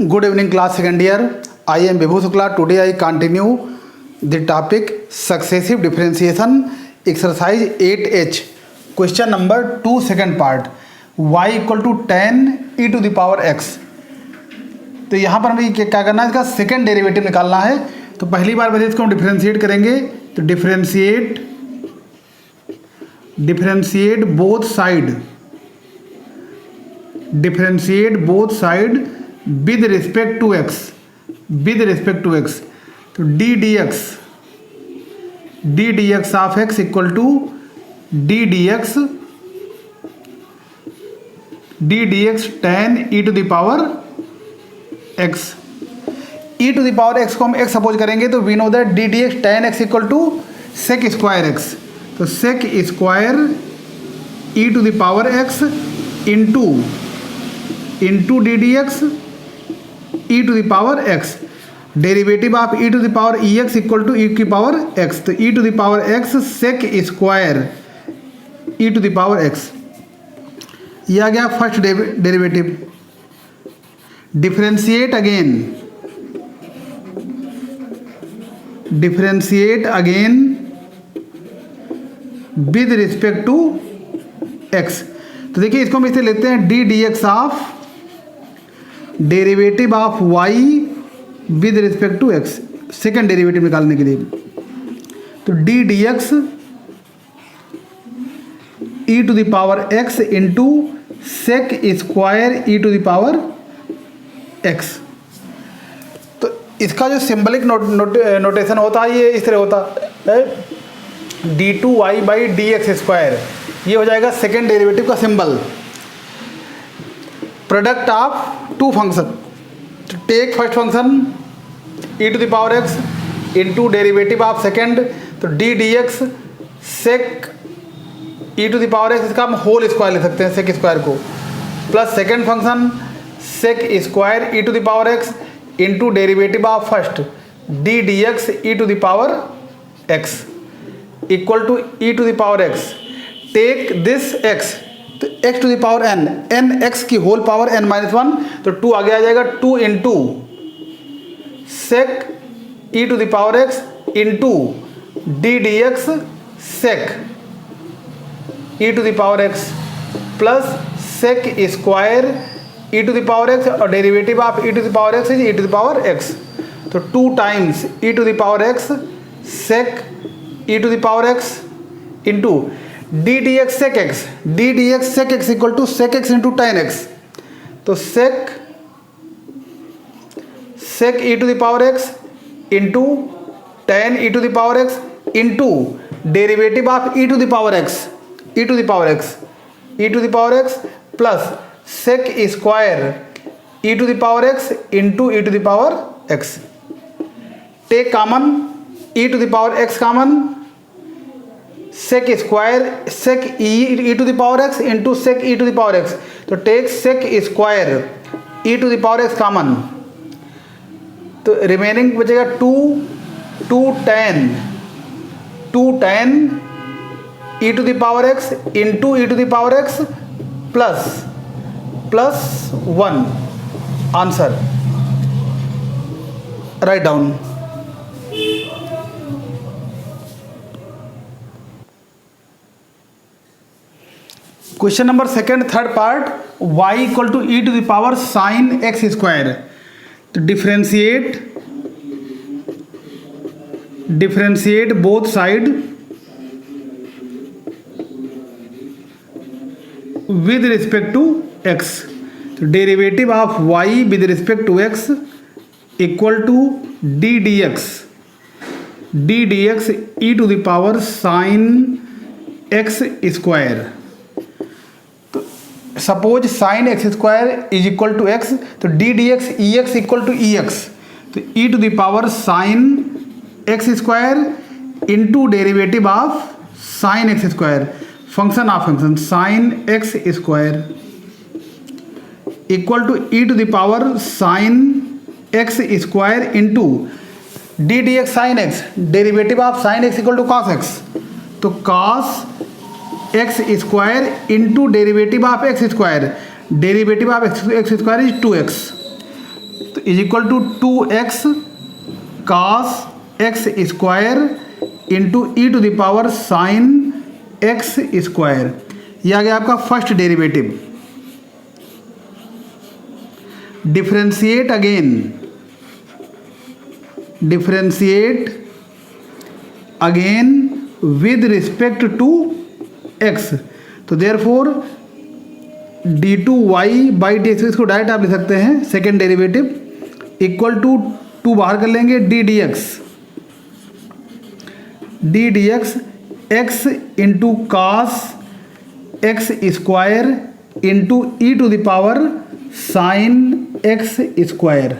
Good evening, class second year. I am Vibhu Shukla. Today I continue the topic successive differentiation, exercise 8H. Question number 2, second part. Y equal to tan e to the power x. तो यहाँ पर हमें क्या करना है, इसका second derivative निकालना है। तो पहली बार वजह इसको हम डिफरेंशिएट करेंगे। तो differentiate both side, differentiate both side with respect to x, with respect to x. तो d d x of x equal to d d x tan e to the power x. E to the power x को हम x suppose करेंगे तो we know that d d x tan x equal to sec square x. तो sec square e to the power x into d d x e to the power x. Derivative of e to the power e x equal to e की power x. तो e to the power x sec square e to the power x. यह आ गया first derivative. Differentiate again with respect to x. तो देखिए इसको हम इसे लेते हैं d d x of derivative of y with respect to x, second derivative निकालने के लिए। तो d d x e to the power x into sec square e to the power x. तो इसका जो सिंबलिक नोटेशन होता है ये इस तरह होता है, d two y by d x square. ये हो जाएगा सेकेंड डेरिवेटिव का symbol. Product of two function, take first function e to the power x into derivative of second. तो d d x sec e to the power x, इसका हम whole square ले सकते हैं सेक स्क्वायर को, plus second function sec square e to the power x into derivative of first d d x e to the power x equal to e to the power x. Take this x, तो x to the power n, n x की whole power n minus one. तो two आगे आ जाएगा, two into sec e to the power x into d d x sec e to the power x plus sec square e to the power x और derivative of e to the power x is E to the power x. तो two times e to the power x sec e to the power x into d d x sec x, d d x sec x equal to sec x into tan x. तो sec e to the power x into tan e to the power x into derivative of e to the power x, e to the power x, e to the power x plus sec square e to the power x into e to the power x. Take common e to the power x common, sec square sec e to the power x into sec e to the power x. तो take sec square e to the power x common. तो remaining बचेगा two tan e to the power x into e to the power x plus one. Answer right down. Question number second third part, y equal to e to the power sign x square. तो differentiate both side with respect to x. तो derivative of y with respect to x equal to d d x e to the power sign x square. Suppose sin x square is equal to x, तो d d x e x equal to e x. तो e to the power sign x square into derivative of sin x square, function of function sin x square equal to e to the power sign x square into d d x sin x, derivative of sin x equal to cos x. तो cos x square into derivative of x square, derivative of x square is 2x। तो तो is equal to 2x cos x square into e to the power sign x square. ये आ गया आपका first derivative. Differentiate again with respect to x। तो therefore d2y by d x, इसको direct आप लिख सकते हैं सेकेंड डेरिवेटिव इक्वल टू 2 बाहर कर लेंगे d dx x into cos x square into e to the power sign x square.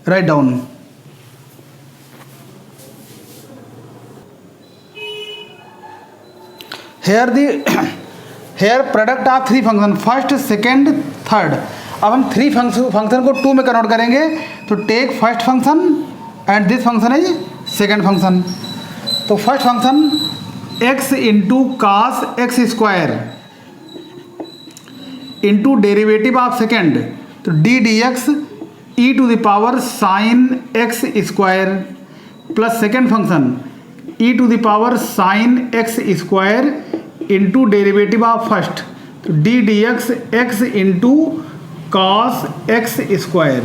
Write down. Here product of 3 function first second third. अब हम 3 फंक्शन को 2 में कन्वर्ट करेंगे। तो take first function and this function is second function. तो first function x into cos x square into derivative of second, तो d dx e to the power sign x square plus second function e to the power sign x square into derivative of first, तो d dx x into cos x square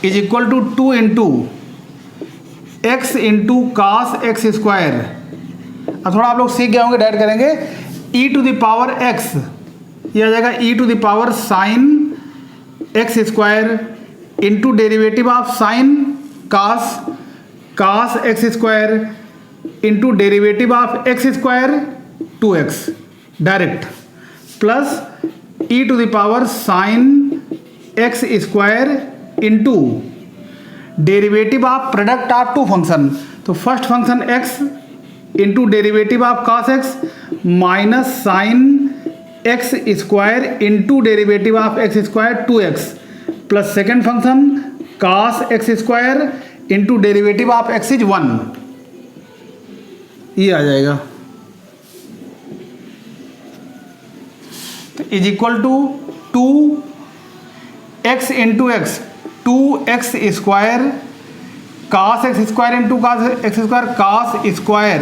is equal to 2 into x into cos x square. अब थोड़ा आप लोग सीख गए होंगे, direct करेंगे e to the power x, ये आ जाएगा e to the power sign x square into derivative of sin cos x square into derivative of x square 2x direct plus e to the power sign x square into derivative of product of 2 function. तो first function x into derivative of cos x minus sin x square into derivative of x square 2x plus second function cos x square into derivative of x is 1, ये आ जाएगा। तो is equal to 2x into x, 2x square cos x square into cos x square cos square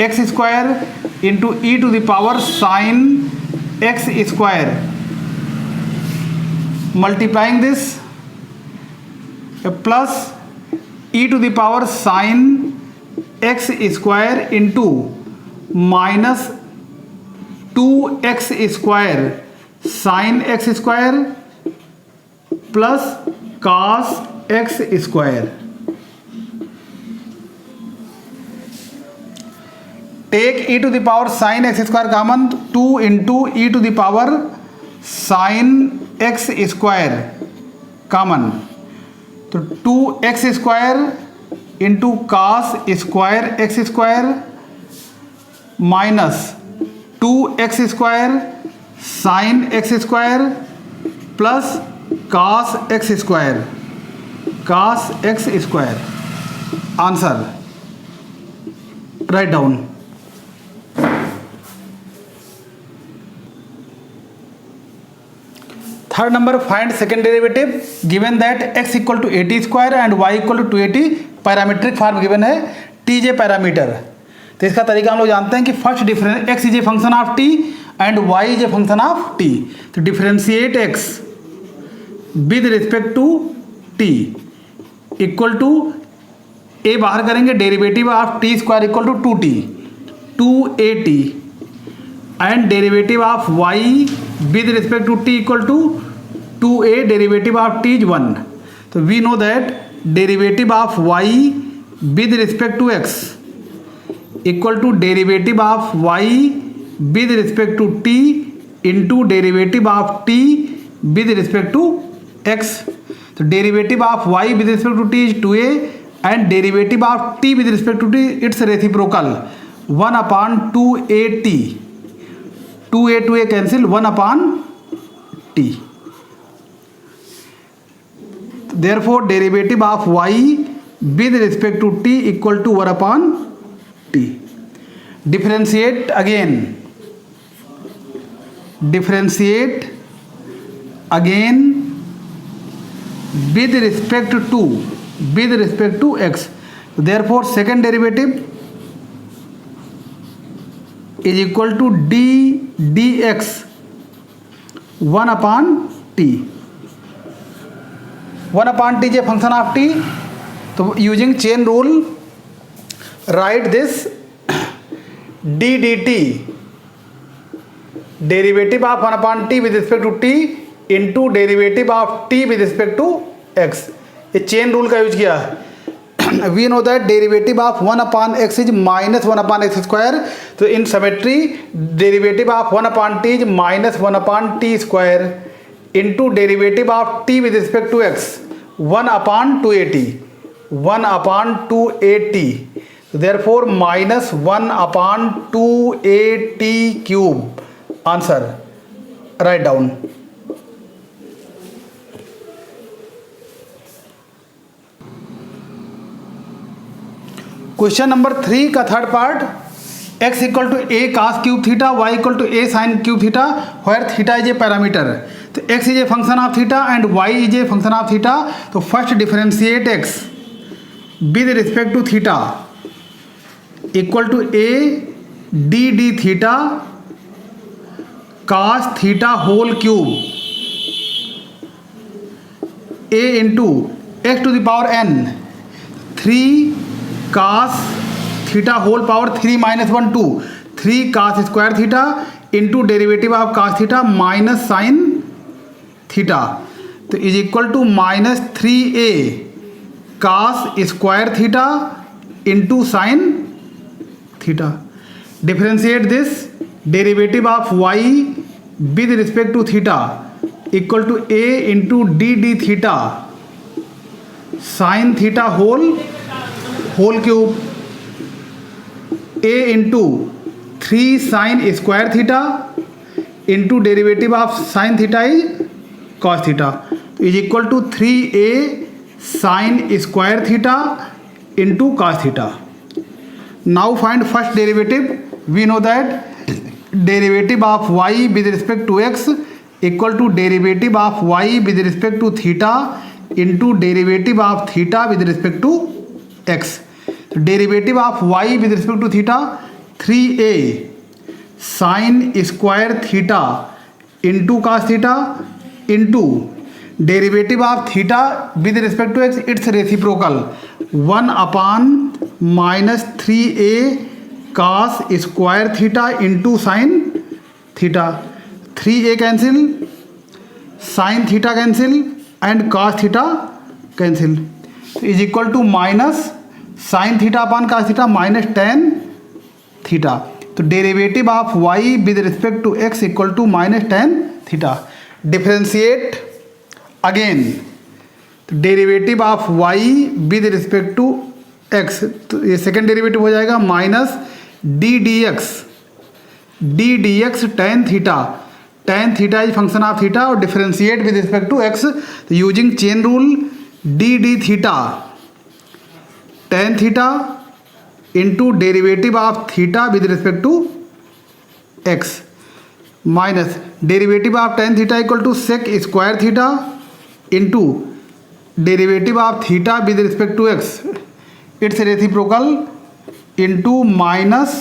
x square into e to the power sign x square multiplying this plus e to the power sign x square into minus 2x square sine x square plus cos x square. Take e to the power sign x square common, 2 into e to the power sign x square common, तो 2x square into cos square x square minus 2x square sine x square plus cos x square. Answer right down. Third number find second derivative given that x equal to 80 square and y equal to 280, parametric form given है tj parameter. तो इसका तरीका हम लोग जानते हैं कि first difference x is a function of t and y is a function of t। तो differentiate x with respect to t equal to a बाहर करेंगे, derivative of t square equal to 2t 2at and derivative of y with respect to t equal to 2a, derivative of t is 1। तो we know that derivative of y with respect to x equal to derivative of y with respect to t into derivative of t with respect to x। तो derivative of y with respect to t is 2a and derivative of t with respect to t it's reciprocal 1/2at, 2a cancel 1/t। Therefore derivative of y with respect to t equal to 1/t। differentiate again with respect to x. Therefore second derivative is equal to d dx 1 upon t. 1 upon t is a function of t. So using chain rule, write this d dt derivative of 1 upon t with respect to t into derivative of t with respect to x. ये chain rule का use किया है. We know that derivative of 1 upon x is minus 1 upon x square. तो in symmetry derivative of 1 upon t is minus 1 upon t square into derivative of t with respect to x 1 अपॉन 2at 1 upon 2at. Therefore minus 1 upon 2at cube. Answer. Write down. Question number 3 का third part. x equal to a cos cube theta, y equal to a sin cube theta, where theta is a parameter. तो x is a function of theta and y is a function of theta. तो first differentiate x with respect to theta equal to a d d theta cos theta whole cube a into x to the power n 3 cos theta whole power 3 minus 1 2 3 cos square theta into derivative of cos theta minus sin theta. तो is equal to minus 3a cos square theta into sin theta. Differentiate this derivative of y with respect to theta equal to a into d d theta sin theta whole cube a into 3 sin square theta into derivative of sin theta is cos theta is equal to 3a sin square theta into cos theta. Now find first derivative. We know that derivative of y with respect to x equal to derivative of y with respect to theta into derivative of theta with respect to x. So derivative of y with respect to theta 3a sin square theta into cos theta into derivative of theta with respect to x its reciprocal 1 upon minus 3a cos square theta into sin theta. 3a cancel, sin theta cancel and cos theta cancel. Is equal to minus sin theta upon cos theta minus tan theta. तो derivative of y with respect to x equal to minus tan theta. Differentiate again. Derivative of y with respect to x. तो ये second derivative हो जाएगा minus d d x tan theta is function of theta और differentiate with respect to x. तो using chain rule d d theta tan theta into derivative of theta with respect to x minus derivative of tan theta equal to sec square theta into derivative of theta with respect to x its reciprocal into minus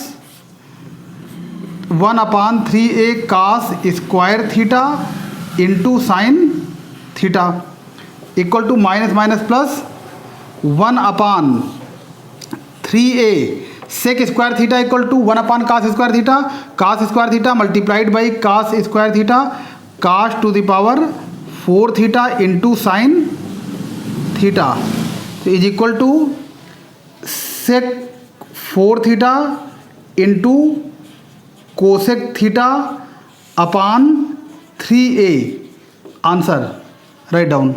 1 upon 3a cos square theta into sin theta equal to minus minus plus 1 upon 3a sec square theta equal to 1 upon cos square theta multiplied by cos square theta cos to the power 4 theta into sin theta. So is equal to sec 4 theta into cosec theta upon 3a. Answer. Write down.